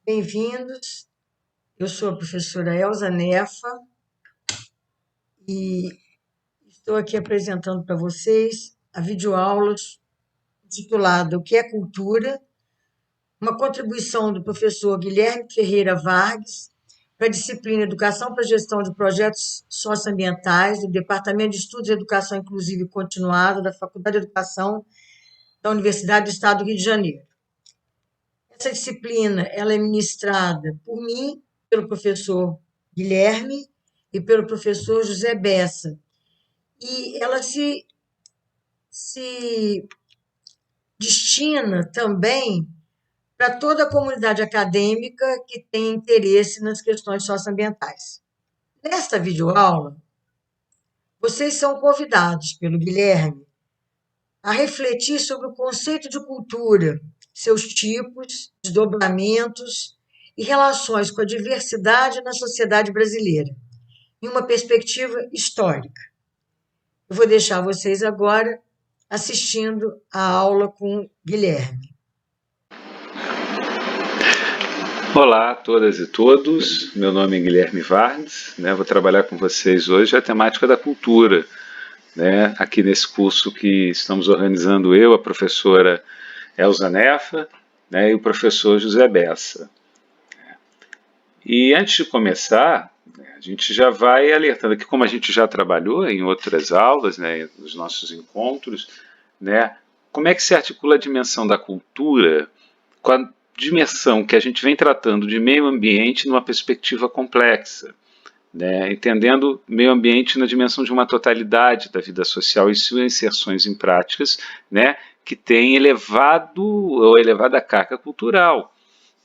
Bem-vindos. Eu sou a professora Elza Nefa e estou aqui apresentando para vocês a videoaula titulada O que é cultura? Uma contribuição do professor Guilherme Ferreira Vargas para a disciplina Educação para a Gestão de Projetos Socioambientais do Departamento de Estudos e Educação Inclusiva e Continuada da Faculdade de Educação da Universidade do Estado do Rio de Janeiro. Essa disciplina ela é ministrada por mim, pelo professor Guilherme e pelo professor José Bessa. E ela se destina também para toda a comunidade acadêmica que tem interesse nas questões socioambientais. Nesta videoaula, vocês são convidados pelo Guilherme a refletir sobre o conceito de cultura, seus tipos, desdobramentos e relações com a diversidade na sociedade brasileira, em uma perspectiva histórica. Eu vou deixar vocês agora assistindo a aula com Guilherme. Olá a todas e todos, meu nome é Guilherme Vargas, vou trabalhar com vocês hoje a temática da cultura, aqui nesse curso que estamos organizando eu, a professora Elza Nefa, e o professor José Bessa. E antes de começar, a gente já vai alertando aqui, como a gente já trabalhou em outras aulas, nos nossos encontros, como é que se articula a dimensão da cultura com a dimensão que a gente vem tratando de meio ambiente numa perspectiva complexa, entendendo meio ambiente na dimensão de uma totalidade da vida social e suas inserções em práticas, que tem elevada carga cultural.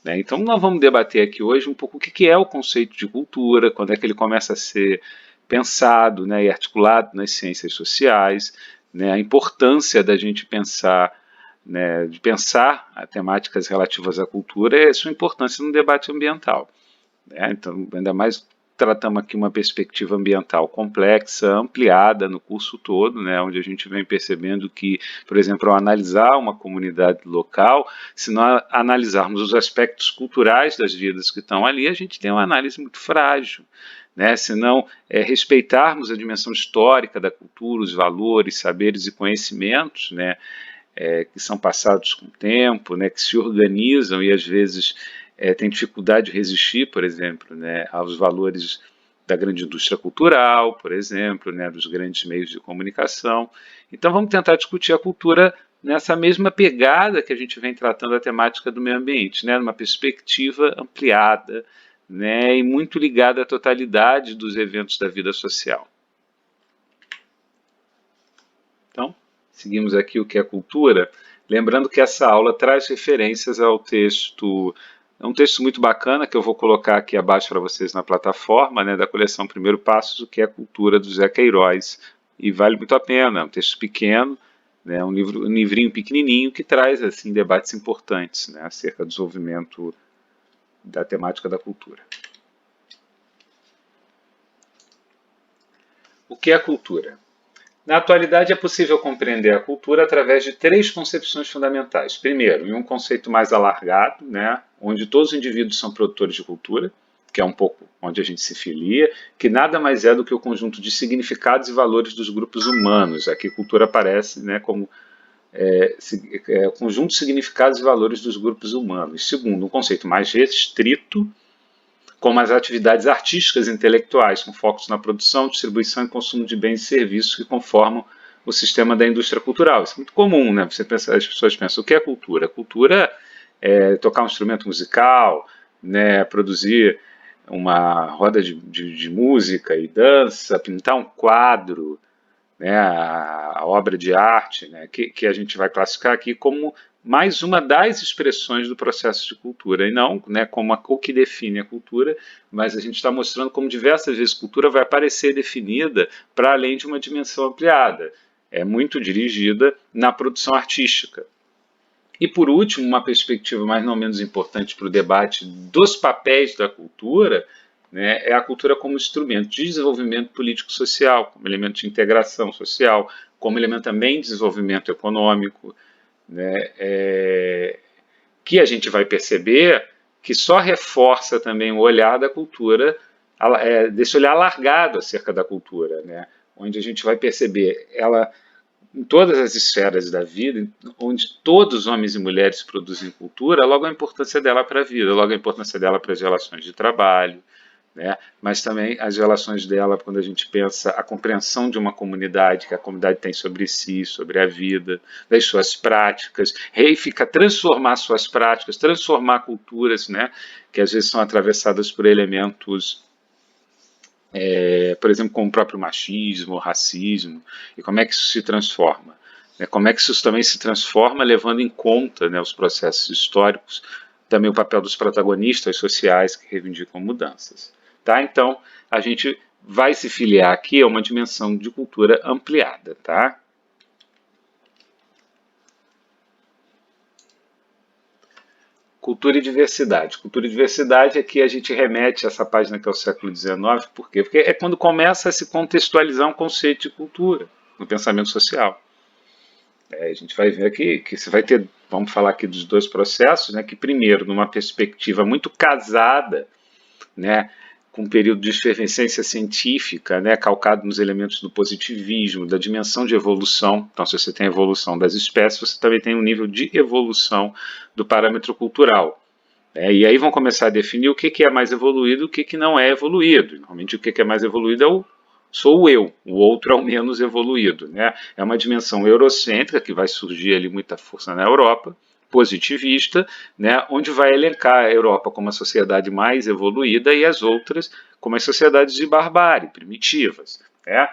Então nós vamos debater aqui hoje um pouco o que é o conceito de cultura, quando é que ele começa a ser pensado e articulado nas ciências sociais, a importância da gente pensar de pensar temáticas relativas à cultura e a sua importância no debate ambiental. Então, ainda mais tratamos aqui uma perspectiva ambiental complexa, ampliada no curso todo, onde a gente vem percebendo que, por exemplo, ao analisar uma comunidade local, se nós analisarmos os aspectos culturais das vidas que estão ali, a gente tem uma análise muito frágil. Se não respeitarmos a dimensão histórica da cultura, os valores, saberes e conhecimentos, que são passados com o tempo, que se organizam e às vezes têm dificuldade de resistir, por exemplo, aos valores da grande indústria cultural, por exemplo, dos grandes meios de comunicação. Então vamos tentar discutir a cultura nessa mesma pegada que a gente vem tratando a temática do meio ambiente, numa perspectiva ampliada, e muito ligada à totalidade dos eventos da vida social. Então, seguimos aqui o que é cultura, lembrando que essa aula traz referências ao texto, é um texto muito bacana que eu vou colocar aqui abaixo para vocês na plataforma, da coleção Primeiro Passos, o que é cultura, do Zé Queiroz, e vale muito a pena, é um texto pequeno, um livrinho pequenininho que traz assim debates importantes acerca do desenvolvimento da temática da cultura. O que é cultura? Na atualidade, é possível compreender a cultura através de três concepções fundamentais. Primeiro, em um conceito mais alargado, onde todos os indivíduos são produtores de cultura, que é um pouco onde a gente se filia, que nada mais é do que o conjunto de significados e valores dos grupos humanos. Aqui cultura aparece como o conjunto de significados e valores dos grupos humanos. Segundo, um conceito mais restrito, como as atividades artísticas e intelectuais, com focos na produção, distribuição e consumo de bens e serviços que conformam o sistema da indústria cultural. Isso é muito comum, as pessoas pensam, o que é cultura? Cultura é tocar um instrumento musical, produzir uma roda de música e dança, pintar um quadro, a obra de arte, que a gente vai classificar aqui como mais uma das expressões do processo de cultura, e não como o que define a cultura, mas a gente está mostrando como diversas vezes cultura vai aparecer definida para além de uma dimensão ampliada, é muito dirigida na produção artística. E por último, uma perspectiva mais não menos importante para o debate dos papéis da cultura, é a cultura como instrumento de desenvolvimento político-social, como elemento de integração social, como elemento também de desenvolvimento econômico, que a gente vai perceber que só reforça também o olhar da cultura, desse olhar alargado acerca da cultura, né? Onde a gente vai perceber ela em todas as esferas da vida, onde todos, homens e mulheres, produzem cultura, logo a importância dela para a vida, logo a importância dela para as relações de trabalho, né? Mas também as relações dela, quando a gente pensa a compreensão de uma comunidade, que a comunidade tem sobre si, sobre a vida, das suas práticas, reificar, transformar suas práticas, transformar culturas, né? Que às vezes são atravessadas por elementos, por exemplo, como o próprio machismo, o racismo, e como é que isso se transforma. Né? Como é que isso também se transforma levando em conta, né, os processos históricos, também o papel dos protagonistas sociais que reivindicam mudanças. Tá? Então, a gente vai se filiar aqui a uma dimensão de cultura ampliada. Tá? Cultura e diversidade. Cultura e diversidade, aqui a gente remete a essa página que é o século XIX, por quê? Porque é quando começa a se contextualizar um conceito de cultura no pensamento social. A gente vai ver aqui que você vai ter, vamos falar aqui dos dois processos, né, que primeiro, numa perspectiva muito casada, né, com um período de efervescência científica, né, calcado nos elementos do positivismo, da dimensão de evolução. Então, se você tem a evolução das espécies, você também tem um nível de evolução do parâmetro cultural. E aí vão começar a definir o que é mais evoluído e o que não é evoluído. Normalmente o que é mais evoluído sou eu, o outro é o menos evoluído. Né? É uma dimensão eurocêntrica que vai surgir ali muita força na Europa, positivista, né, onde vai elencar a Europa como a sociedade mais evoluída e as outras como as sociedades de barbárie, primitivas. Né?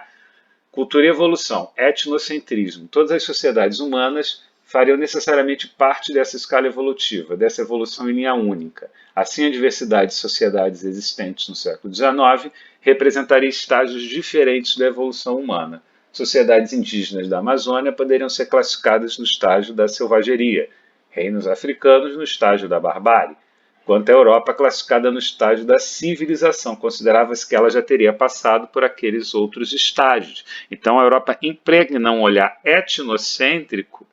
Cultura e evolução, etnocentrismo. Todas as sociedades humanas fariam necessariamente parte dessa escala evolutiva, dessa evolução em linha única. Assim, a diversidade de sociedades existentes no século XIX representaria estágios diferentes da evolução humana. Sociedades indígenas da Amazônia poderiam ser classificadas no estágio da selvageria, reinos africanos no estágio da barbárie, quanto a Europa classificada no estágio da civilização. Considerava-se que ela já teria passado por aqueles outros estágios. Então a Europa impregna um olhar etnocêntrico,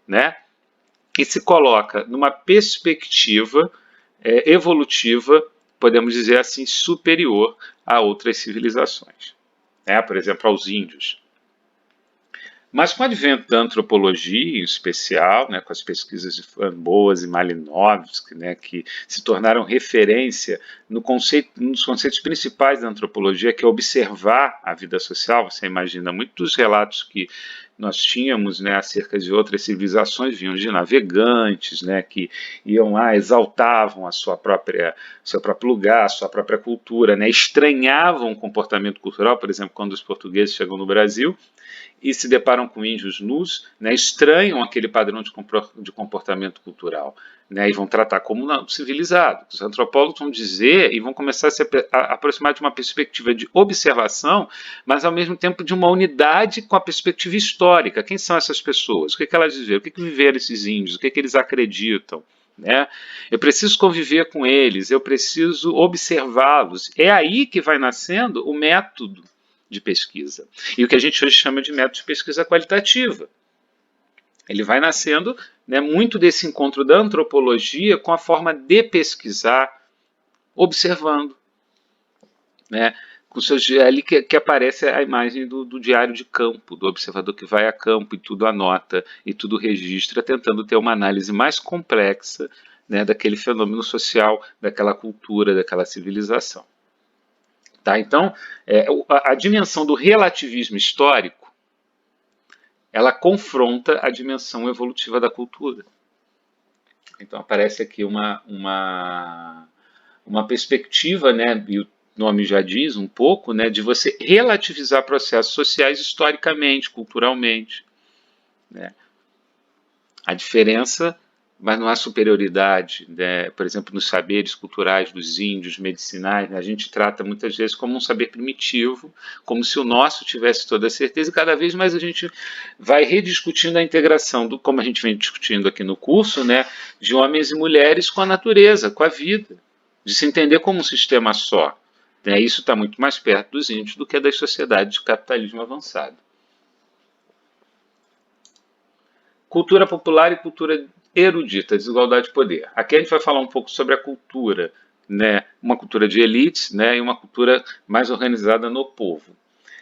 né, e se coloca numa perspectiva evolutiva, podemos dizer assim, superior a outras civilizações. Né, por exemplo, aos índios. Mas com o advento da antropologia, em especial, né, com as pesquisas de Framboesa e Malinowski, né, que se tornaram referência nos conceitos principais da antropologia, que é observar a vida social. Você imagina, muitos dos relatos que nós tínhamos, né, acerca de outras civilizações vinham de navegantes, né, que iam lá, exaltavam seu próprio lugar, a sua própria cultura, né, estranhavam o comportamento cultural. Por exemplo, quando os portugueses chegam no Brasil e se deparam com índios nus, né, estranham aquele padrão de comportamento cultural, né, e vão tratar como não civilizado. Os antropólogos vão dizer e vão começar a se aproximar de uma perspectiva de observação, mas ao mesmo tempo de uma unidade com a perspectiva histórica. Quem são essas pessoas? O que elas viveram? O que viveram esses índios? O que eles acreditam? Né? Eu preciso conviver com eles, eu preciso observá-los. É aí que vai nascendo o método de pesquisa. E o que a gente hoje chama de método de pesquisa qualitativa. Ele vai nascendo, né, muito desse encontro da antropologia com a forma de pesquisar, observando. Né, com seus, ali que aparece a imagem do diário de campo, do observador que vai a campo e tudo anota e tudo registra, tentando ter uma análise mais complexa, né, daquele fenômeno social, daquela cultura, daquela civilização. Tá? Então, a dimensão do relativismo histórico, ela confronta a dimensão evolutiva da cultura. Então, aparece aqui uma perspectiva, né, e o nome já diz um pouco, né, de você relativizar processos sociais historicamente, culturalmente. Né? A diferença, mas não há superioridade, né? Por exemplo, nos saberes culturais dos índios, medicinais, né? A gente trata muitas vezes como um saber primitivo, como se o nosso tivesse toda a certeza, e cada vez mais a gente vai rediscutindo a integração, como a gente vem discutindo aqui no curso, né? De homens e mulheres com a natureza, com a vida, de se entender como um sistema só. Né? Isso está muito mais perto dos índios do que das sociedades de capitalismo avançado. Cultura popular e cultura erudita, desigualdade de poder. Aqui a gente vai falar um pouco sobre a cultura, né? Uma cultura de elites, né? E uma cultura mais organizada no povo.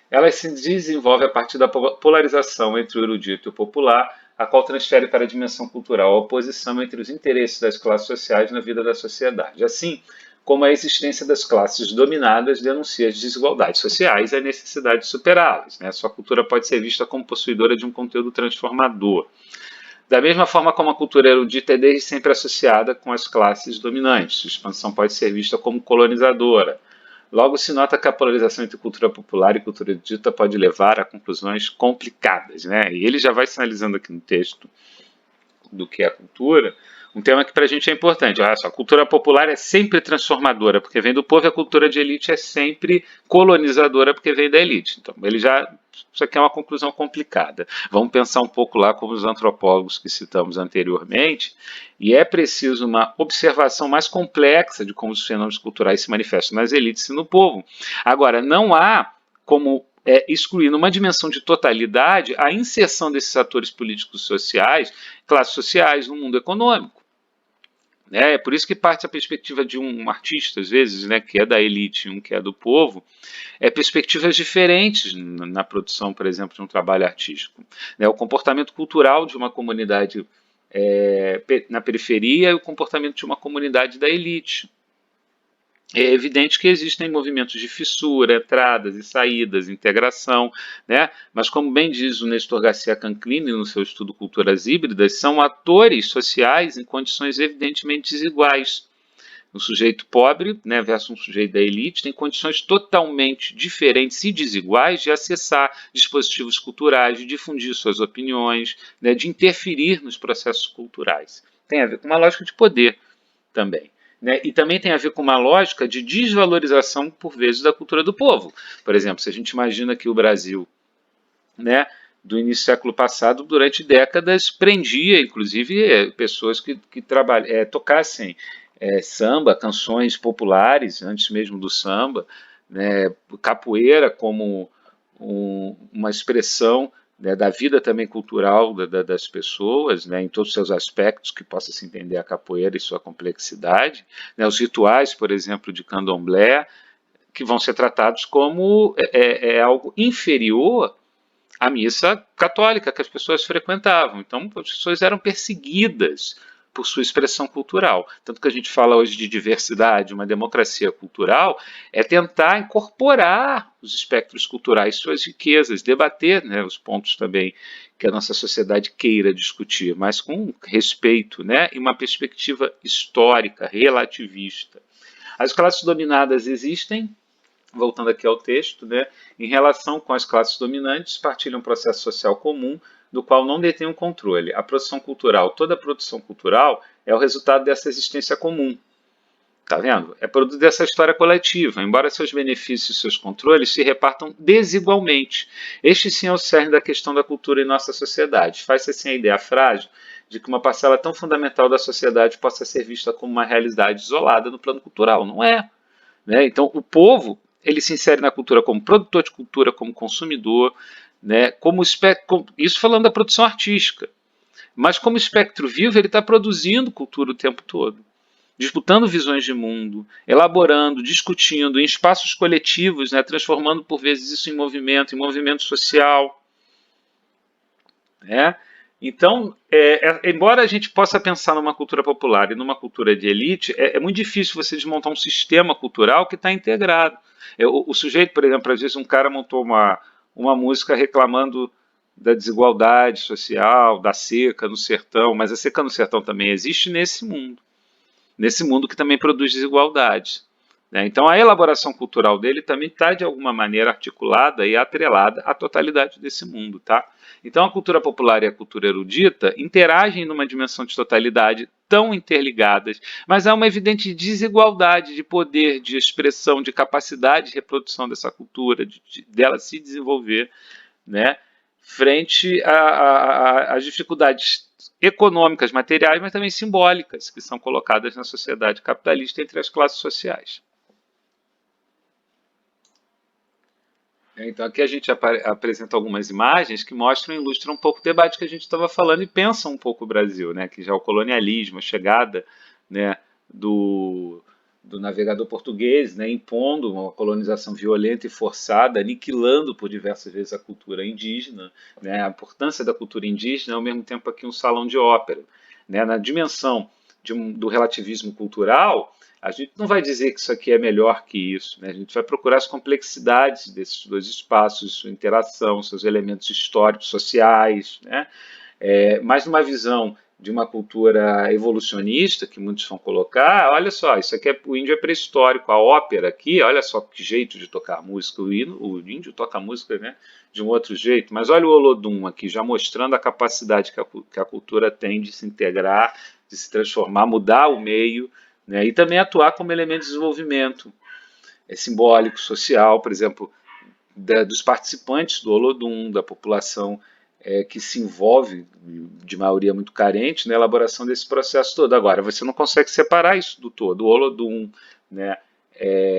Ela se desenvolve a partir da polarização entre o erudito e o popular, a qual transfere para a dimensão cultural a oposição entre os interesses das classes sociais na vida da sociedade. Assim como a existência das classes dominadas denuncia as desigualdades sociais e a necessidade de superá-las. Né? Sua cultura pode ser vista como possuidora de um conteúdo transformador. Da mesma forma como a cultura erudita é desde sempre associada com as classes dominantes, sua expansão pode ser vista como colonizadora. Logo, se nota que a polarização entre cultura popular e cultura erudita pode levar a conclusões complicadas. Né? E ele já vai sinalizando aqui no texto do que é a cultura, um tema que para a gente é importante. Olha só, a cultura popular é sempre transformadora, porque vem do povo, e a cultura de elite é sempre colonizadora, porque vem da elite. Então, ele já. Isso aqui é uma conclusão complicada. Vamos pensar um pouco lá como os antropólogos que citamos anteriormente, e é preciso uma observação mais complexa de como os fenômenos culturais se manifestam nas elites e no povo. Agora, não há como excluir numa dimensão de totalidade a inserção desses atores políticos sociais, classes sociais no mundo econômico. É por isso que parte a perspectiva de um artista, às vezes, né, que é da elite e um que é do povo, perspectivas diferentes na produção, por exemplo, de um trabalho artístico. O comportamento cultural de uma comunidade na periferia e o comportamento de uma comunidade da elite. É evidente que existem movimentos de fissura, entradas e saídas, integração, né? Mas como bem diz o Nestor Garcia Canclini no seu estudo Culturas Híbridas, são atores sociais em condições evidentemente desiguais. Um sujeito pobre, né, versus um sujeito da elite tem condições totalmente diferentes e desiguais de acessar dispositivos culturais, de difundir suas opiniões, né, de interferir nos processos culturais. Tem a ver com uma lógica de poder também. Né? E também tem a ver com uma lógica de desvalorização, por vezes, da cultura do povo. Por exemplo, se a gente imagina que o Brasil, né, do início do século passado, durante décadas, prendia, inclusive, pessoas que tocassem samba, canções populares, antes mesmo do samba, né, capoeira como uma expressão, né, da vida também cultural das pessoas, né, em todos os seus aspectos, que possa se entender a capoeira e sua complexidade. Né, os rituais, por exemplo, de candomblé, que vão ser tratados como algo inferior à missa católica que as pessoas frequentavam. Então, as pessoas eram perseguidas por sua expressão cultural. Tanto que a gente fala hoje de diversidade, uma democracia cultural, é tentar incorporar os espectros culturais, suas riquezas, debater, né, os pontos também que a nossa sociedade queira discutir, mas com respeito, né, e uma perspectiva histórica, relativista. As classes dominadas existem, voltando aqui ao texto, né, em relação com as classes dominantes, partilham um processo social comum do qual não detêm o controle. A produção cultural, toda a produção cultural é o resultado dessa existência comum. Tá vendo? É produto dessa história coletiva, embora seus benefícios e seus controles se repartam desigualmente. Este sim é o cerne da questão da cultura em nossa sociedade. Faz-se assim a ideia frágil de que uma parcela tão fundamental da sociedade possa ser vista como uma realidade isolada no plano cultural. Não é. Né? Então, o povo ele se insere na cultura como produtor de cultura, como consumidor, né? Isso falando da produção artística. Mas como espectro vivo, ele está produzindo cultura o tempo todo, disputando visões de mundo, elaborando, discutindo em espaços coletivos, né? Transformando por vezes isso em movimento social. Né? Então, embora a gente possa pensar numa cultura popular e numa cultura de elite, é muito difícil você desmontar um sistema cultural que está integrado. O sujeito, por exemplo, às vezes um cara montou uma música reclamando da desigualdade social, da seca no sertão, mas a seca no sertão também existe nesse mundo que também produz desigualdades. Né? Então, a elaboração cultural dele também está, de alguma maneira, articulada e atrelada à totalidade desse mundo. Tá? Então, a cultura popular e a cultura erudita interagem numa dimensão de totalidade tão interligadas, mas há uma evidente desigualdade de poder, de expressão, de capacidade de reprodução dessa cultura, dela se desenvolver, né, frente às dificuldades econômicas, materiais, mas também simbólicas, que são colocadas na sociedade capitalista entre as classes sociais. Então aqui a gente apresenta algumas imagens que mostram e ilustram um pouco o debate que a gente estava falando e pensam um pouco o Brasil, né? Que já é o colonialismo, a chegada, né, do, do navegador português, né, impondo uma colonização violenta e forçada, aniquilando por diversas vezes a cultura indígena, né? A importância da cultura indígena é ao mesmo tempo aqui um salão de ópera, né? Na dimensão do relativismo cultural, a gente não vai dizer que isso aqui é melhor que isso, né? A gente vai procurar as complexidades desses dois espaços, sua interação, seus elementos históricos, sociais, né? Mas numa visão de uma cultura evolucionista, que muitos vão colocar, olha só, isso aqui o índio é pré-histórico, a ópera aqui, olha só que jeito de tocar música, o índio toca música, né, de um outro jeito, mas olha o Olodum aqui, já mostrando a capacidade que a cultura tem de se integrar, de se transformar, mudar o meio, né, e também atuar como elemento de desenvolvimento simbólico, social, por exemplo, dos participantes do Olodum, da população que se envolve, de maioria muito carente, na elaboração desse processo todo. Agora, você não consegue separar isso do todo. O Olodum, né,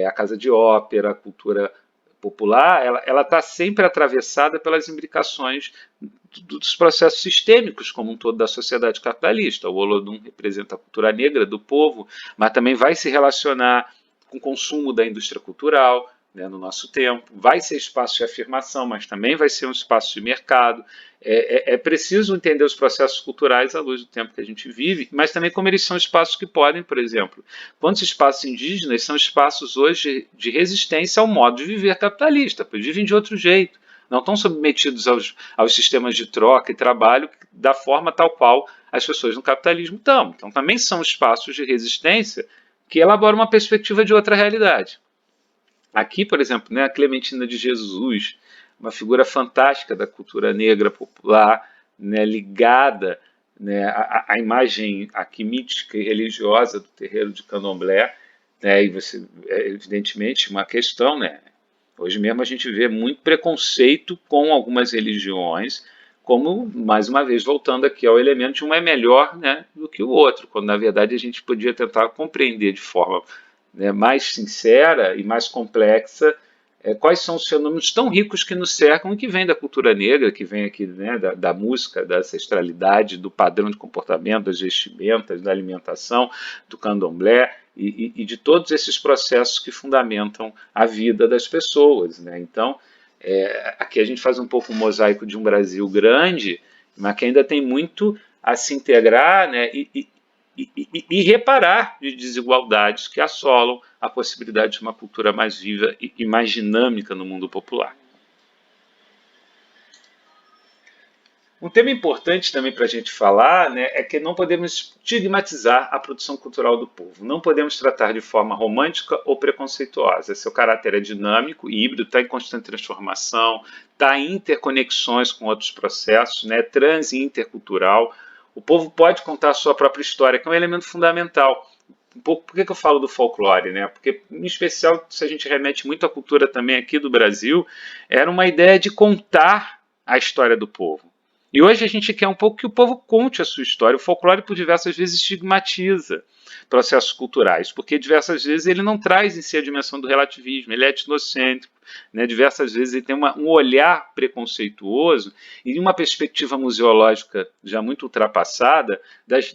a casa de ópera, a cultura popular, ela está sempre atravessada pelas imbricações dos processos sistêmicos como um todo da sociedade capitalista. O Olodum representa a cultura negra do povo, mas também vai se relacionar com o consumo da indústria cultural, né, no nosso tempo. Vai ser espaço de afirmação, mas também vai ser um espaço de mercado. É preciso entender os processos culturais à luz do tempo que a gente vive, mas também como eles são espaços que podem, por exemplo, quantos espaços indígenas são espaços hoje de resistência ao modo de viver capitalista, pois vivem de outro jeito, não estão submetidos aos sistemas de troca e trabalho da forma tal qual as pessoas no capitalismo estão. Então também são espaços de resistência que elaboram uma perspectiva de outra realidade. Aqui, por exemplo, né, a Clementina de Jesus, uma figura fantástica da cultura negra popular, né, ligada, né, à imagem aqui mítica e religiosa do terreiro de Candomblé, né, e você, evidentemente, uma questão, né, hoje mesmo a gente vê muito preconceito com algumas religiões, como, mais uma vez, voltando aqui ao elemento de um é melhor, né, do que o outro, quando na verdade a gente podia tentar compreender de forma, né, mais sincera e mais complexa quais são os fenômenos tão ricos que nos cercam e que vêm da cultura negra, que vem aqui, né, da música, da ancestralidade, do padrão de comportamento, das vestimentas, da alimentação, do candomblé e de todos esses processos que fundamentam a vida das pessoas, né? Então, aqui a gente faz um pouco um mosaico de um Brasil grande, mas que ainda tem muito a se integrar, né, e reparar de desigualdades que assolam a possibilidade de uma cultura mais viva e mais dinâmica no mundo popular. Um tema importante também para a gente falar, né, é que não podemos estigmatizar a produção cultural do povo. Não podemos tratar de forma romântica ou preconceituosa. Seu caráter é dinâmico e híbrido, está em constante transformação, está em interconexões com outros processos, né, trans e intercultural. O povo pode contar a sua própria história, que é um elemento fundamental. Um pouco, por que eu falo do folclore, né? Porque, em especial, se a gente remete muito à cultura também aqui do Brasil, era uma ideia de contar a história do povo. E hoje a gente quer um pouco que o povo conte a sua história. O folclore, por diversas vezes, estigmatiza processos culturais, porque diversas vezes ele não traz em si a dimensão do relativismo, ele é etnocêntrico, né? Diversas vezes ele tem um olhar preconceituoso e uma perspectiva museológica já muito ultrapassada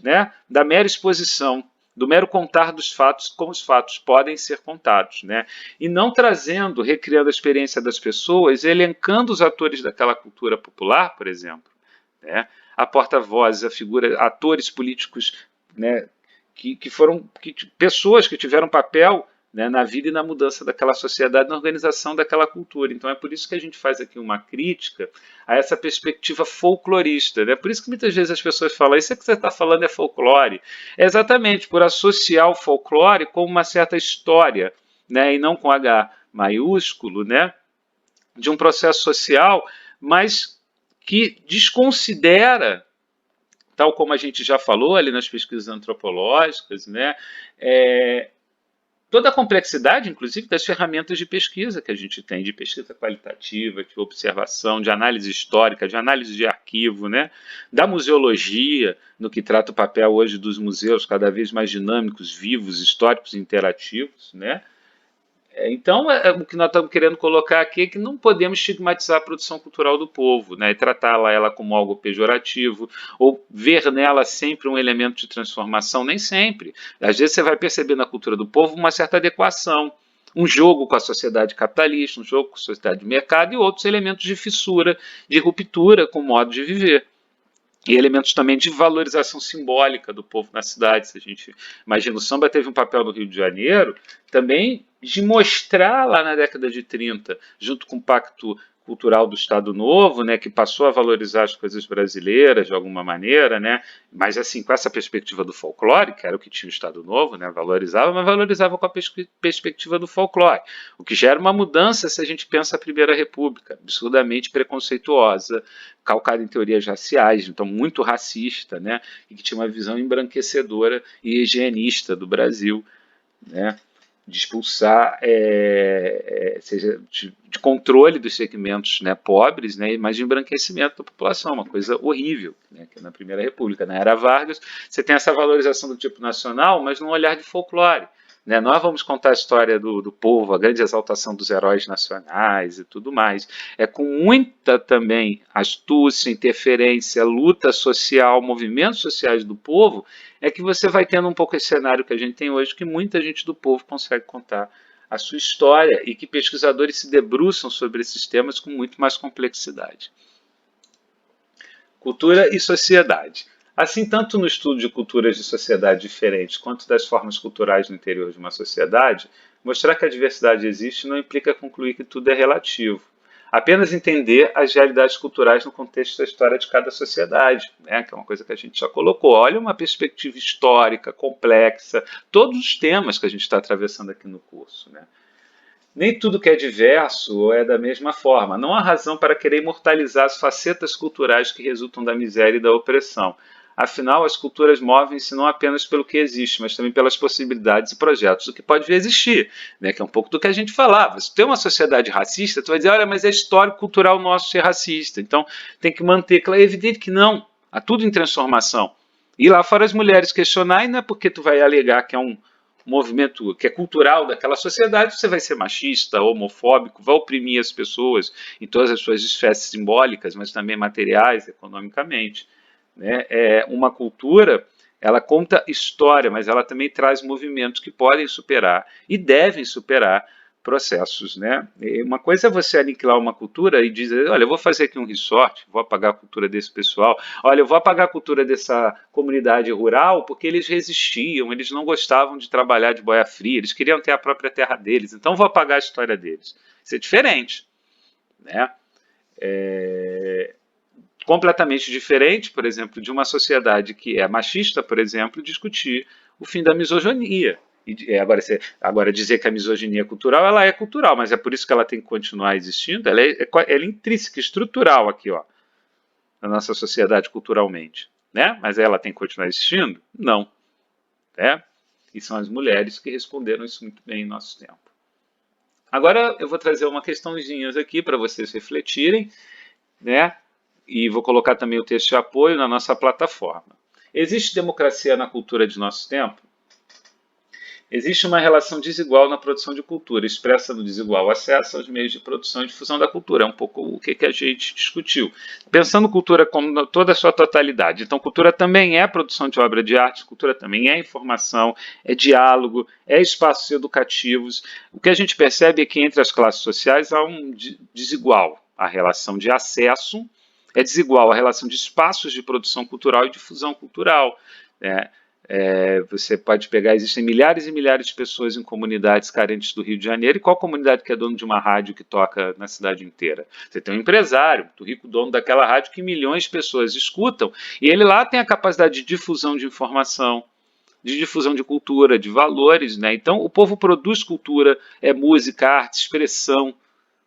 né, da mera exposição, do mero contar dos fatos como os fatos podem ser contados, né? E não trazendo, recriando a experiência das pessoas, elencando os atores daquela cultura popular, por exemplo, né? A porta-vozes, a figura, atores políticos, né, que foram pessoas que tiveram papel, né, na vida e na mudança daquela sociedade, na organização daquela cultura. Então é por isso que a gente faz aqui uma crítica a essa perspectiva folclorista. Né? Por isso que muitas vezes as pessoas falam, isso que você está falando é folclore. É exatamente por associar o folclore com uma certa história, né, e não com H maiúsculo, né, de um processo social, mas que desconsidera, tal como a gente já falou ali nas pesquisas antropológicas, né, toda a complexidade, inclusive, das ferramentas de pesquisa que a gente tem, de pesquisa qualitativa, de observação, de análise histórica, de análise de arquivo, né, da museologia, no que trata o papel hoje dos museus cada vez mais dinâmicos, vivos, históricos e interativos, né, Então, o que nós estamos querendo colocar aqui é que não podemos estigmatizar a produção cultural do povo, né, e tratá-la ela como algo pejorativo, ou ver nela sempre um elemento de transformação, nem sempre. Às vezes você vai perceber na cultura do povo uma certa adequação, um jogo com a sociedade capitalista, um jogo com a sociedade de mercado e outros elementos de fissura, de ruptura com o modo de viver. E elementos também de valorização simbólica do povo na cidade. Se a gente imagina, o samba teve um papel no Rio de Janeiro também de mostrar lá na década de 30, junto com o Pacto Cultural do Estado Novo, né, que passou a valorizar as coisas brasileiras de alguma maneira, né, mas assim, com essa perspectiva do folclore, que era o que tinha o Estado Novo, né, valorizava, mas valorizava com a perspectiva do folclore, o que gera uma mudança se a gente pensa a Primeira República, absurdamente preconceituosa, calcada em teorias raciais, então muito racista, né, e que tinha uma visão embranquecedora e higienista do Brasil, né, de expulsar, seja de controle dos segmentos, né, pobres, né, mas de embranquecimento da população, uma coisa horrível, né, que na Primeira República, na era Vargas, você tem essa valorização do tipo nacional, mas num olhar de folclore. Né? Nós vamos contar a história do povo, a grande exaltação dos heróis nacionais e tudo mais. É com muita também astúcia, interferência, luta social, movimentos sociais do povo, é que você vai tendo um pouco esse cenário que a gente tem hoje, que muita gente do povo consegue contar a sua história e que pesquisadores se debruçam sobre esses temas com muito mais complexidade. Cultura e sociedade. Assim, tanto no estudo de culturas de sociedade diferentes quanto das formas culturais no interior de uma sociedade, mostrar que a diversidade existe não implica concluir que tudo é relativo. Apenas entender as realidades culturais no contexto da história de cada sociedade, né? Que é uma coisa que a gente já colocou. Olha uma perspectiva histórica, complexa, todos os temas que a gente está atravessando aqui no curso. Né? Nem tudo que é diverso é da mesma forma. Não há razão para querer imortalizar as facetas culturais que resultam da miséria e da opressão. Afinal, as culturas movem-se não apenas pelo que existe, mas também pelas possibilidades e projetos do que pode vir a existir, né? Que é um pouco do que a gente falava. Se tem uma sociedade racista, tu vai dizer, olha, mas é histórico cultural nosso ser racista. Então, tem que manter. Claro, é evidente que não. Há tudo em transformação. E lá fora as mulheres questionar, e não é porque tu vai alegar que é um movimento que é cultural daquela sociedade, você vai ser machista, homofóbico, vai oprimir as pessoas em todas as suas esferas simbólicas, mas também materiais, economicamente. Né? Uma cultura, ela conta história, mas ela também traz movimentos que podem superar e devem superar processos, né? E uma coisa é você aniquilar uma cultura e dizer, olha, eu vou fazer aqui um resort, vou apagar a cultura desse pessoal, olha, eu vou apagar a cultura dessa comunidade rural porque eles resistiam, eles não gostavam de trabalhar de boia fria, eles queriam ter a própria terra deles, então vou apagar a história deles. Isso é diferente, né? É completamente diferente, por exemplo, de uma sociedade que é machista, por exemplo, discutir o fim da misoginia. Agora, dizer que a misoginia é cultural, ela é cultural, mas é por isso que ela tem que continuar existindo. Ela é intrínseca, estrutural aqui, ó, na nossa sociedade culturalmente. Né? Mas ela tem que continuar existindo? Não. Né? E são as mulheres que responderam isso muito bem em nosso tempo. Agora eu vou trazer uma questãozinha aqui para vocês refletirem, né? E vou colocar também o texto de apoio na nossa plataforma. Existe democracia na cultura de nosso tempo? Existe uma relação desigual na produção de cultura, expressa no desigual acesso aos meios de produção e difusão da cultura. É um pouco o que a gente discutiu. Pensando cultura como toda a sua totalidade. Então, cultura também é produção de obra de arte, cultura também é informação, é diálogo, é espaços educativos. O que a gente percebe é que entre as classes sociais há um desigual. A relação de acesso é desigual, a relação de espaços de produção cultural e difusão cultural. Né? Você pode pegar, existem milhares e milhares de pessoas em comunidades carentes do Rio de Janeiro, e qual comunidade que é dono de uma rádio que toca na cidade inteira? Você tem um empresário, muito rico, dono daquela rádio que milhões de pessoas escutam, e ele lá tem a capacidade de difusão de informação, de difusão de cultura, de valores. Né? Então, o povo produz cultura, música, arte, expressão,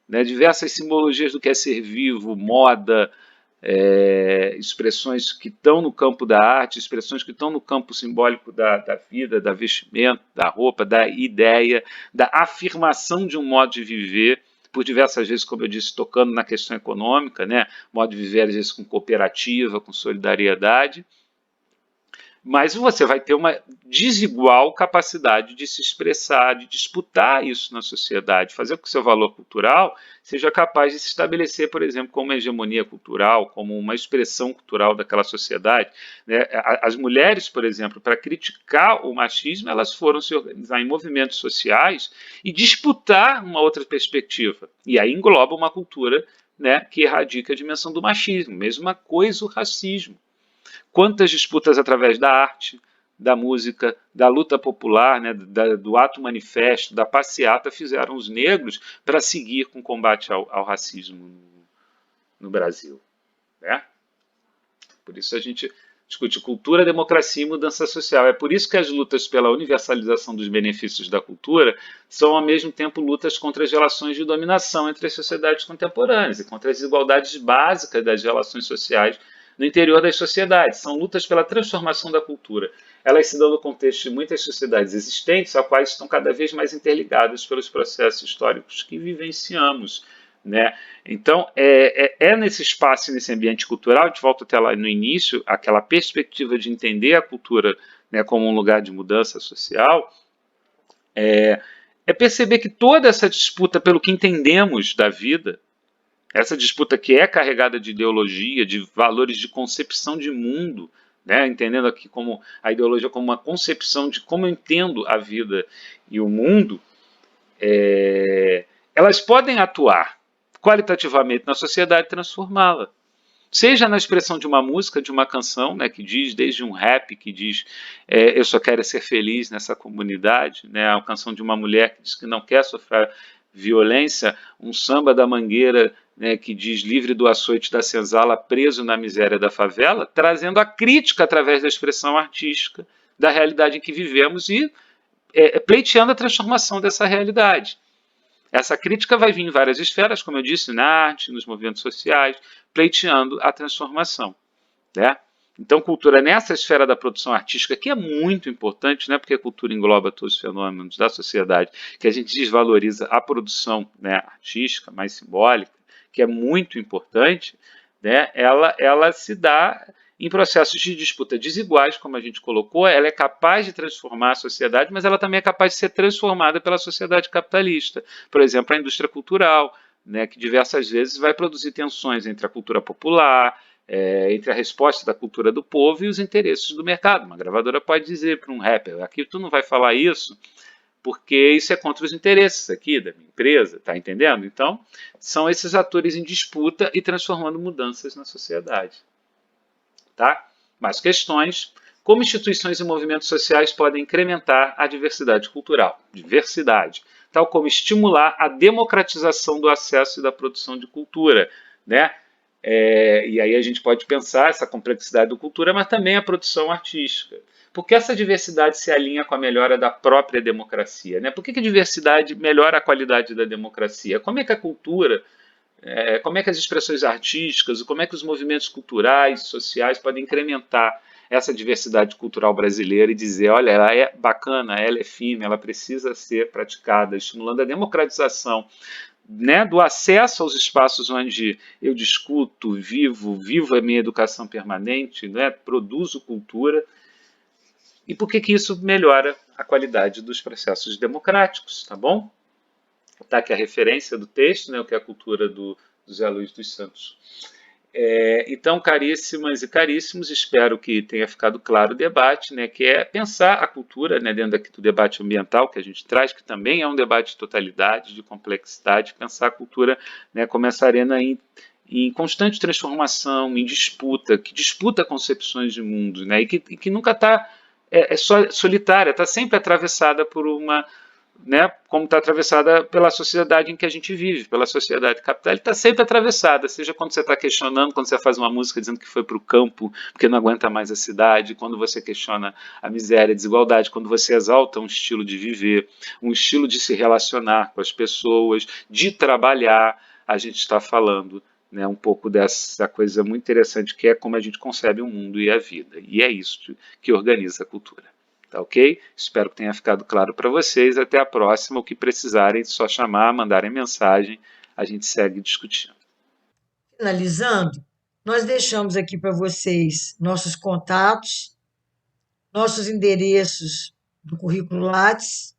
né? Diversas simbologias do que é ser vivo, moda, expressões que estão no campo da arte, expressões que estão no campo simbólico da vida, da vestimenta, da roupa, da ideia, da afirmação de um modo de viver, por diversas vezes, como eu disse, tocando na questão econômica, né? Modo de viver, às vezes, com cooperativa, com solidariedade. mas você vai ter uma desigual capacidade de se expressar, de disputar isso na sociedade, fazer com que o seu valor cultural seja capaz de se estabelecer, por exemplo, como uma hegemonia cultural, como uma expressão cultural daquela sociedade. Né? As mulheres, por exemplo, para criticar o machismo, elas foram se organizar em movimentos sociais e disputar uma outra perspectiva. E aí engloba uma cultura, né, que erradica a dimensão do machismo. Mesma coisa o racismo. Quantas disputas através da arte, da música, da luta popular, né, do ato manifesto, da passeata fizeram os negros para seguir com o combate ao racismo no Brasil. Né? Por isso a gente discute cultura, democracia e mudança social. É por isso que as lutas pela universalização dos benefícios da cultura são, ao mesmo tempo, lutas contra as relações de dominação entre as sociedades contemporâneas e contra as desigualdades básicas das relações sociais no interior das sociedades. São lutas pela transformação da cultura. Elas se dão no contexto de muitas sociedades existentes, as quais estão cada vez mais interligadas pelos processos históricos que vivenciamos. Né? Então, nesse espaço, nesse ambiente cultural, a gente volta até lá no início, aquela perspectiva de entender a cultura, né, como um lugar de mudança social, é perceber que toda essa disputa pelo que entendemos da vida, essa disputa que é carregada de ideologia, de valores de concepção de mundo, né, entendendo aqui como a ideologia como uma concepção de como eu entendo a vida e o mundo, elas podem atuar qualitativamente na sociedade e transformá-la. Seja na expressão de uma música, de uma canção, né, que diz, desde um rap que diz eu só quero ser feliz nessa comunidade, né, a canção de uma mulher que diz que não quer sofrer violência, um samba da Mangueira, né, que diz livre do açoite da senzala, preso na miséria da favela, trazendo a crítica através da expressão artística da realidade em que vivemos e pleiteando a transformação dessa realidade. Essa crítica vai vir em várias esferas, como eu disse, na arte, nos movimentos sociais, pleiteando a transformação. Né? Então, cultura nessa esfera da produção artística, que é muito importante, né, porque a cultura engloba todos os fenômenos da sociedade, que a gente desvaloriza a produção, né, artística, mais simbólica, que é muito importante, né, ela se dá em processos de disputa desiguais, como a gente colocou, ela é capaz de transformar a sociedade, mas ela também é capaz de ser transformada pela sociedade capitalista. Por exemplo, a indústria cultural, né, que diversas vezes vai produzir tensões entre a cultura popular, entre a resposta da cultura do povo e os interesses do mercado. Uma gravadora pode dizer para um rapper, aqui tu não vai falar isso, porque isso é contra os interesses aqui da minha empresa, tá entendendo? Então, são esses atores em disputa e transformando mudanças na sociedade. Tá? Mais questões. Como instituições e movimentos sociais podem incrementar a diversidade cultural? Diversidade. Tal como estimular a democratização do acesso e da produção de cultura. Né? E aí a gente pode pensar essa complexidade da cultura, mas também a produção artística. Por que essa diversidade se alinha com a melhora da própria democracia? Né? Por que a diversidade melhora a qualidade da democracia? Como é que a cultura, como é que as expressões artísticas, como é que os movimentos culturais, sociais podem incrementar essa diversidade cultural brasileira e dizer, olha, ela é bacana, ela é firme, ela precisa ser praticada, estimulando a democratização, né, do acesso aos espaços onde eu discuto, vivo a minha educação permanente, né, produzo cultura. E por que isso melhora a qualidade dos processos democráticos, tá bom? Está aqui a referência do texto, né, o que é a cultura do Zé Luiz dos Santos. Então, caríssimas e caríssimos, espero que tenha ficado claro o debate, né, que é pensar a cultura, né, dentro aqui do debate ambiental que a gente traz, que também é um debate de totalidade, de complexidade, pensar a cultura, né, como essa arena em constante transformação, em disputa, que disputa concepções de mundo, né, e que nunca está solitária, está sempre atravessada por uma, né, como está atravessada pela sociedade em que a gente vive, pela sociedade capitalista, está sempre atravessada, seja quando você está questionando, quando você faz uma música dizendo que foi para o campo porque não aguenta mais a cidade, quando você questiona a miséria, a desigualdade, quando você exalta um estilo de viver, um estilo de se relacionar com as pessoas, de trabalhar, a gente está falando, né, um pouco dessa coisa muito interessante que é como a gente concebe o mundo e a vida, e é isso que organiza a cultura. Tá ok? Espero que tenha ficado claro para vocês. Até a próxima. O que precisarem, só chamar, mandarem mensagem. A gente segue discutindo. Finalizando, nós deixamos aqui para vocês nossos contatos nossos endereços do currículo Lattes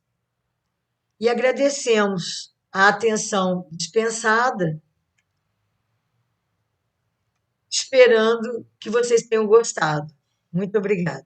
e agradecemos a atenção dispensada, esperando que vocês tenham gostado. Muito obrigada.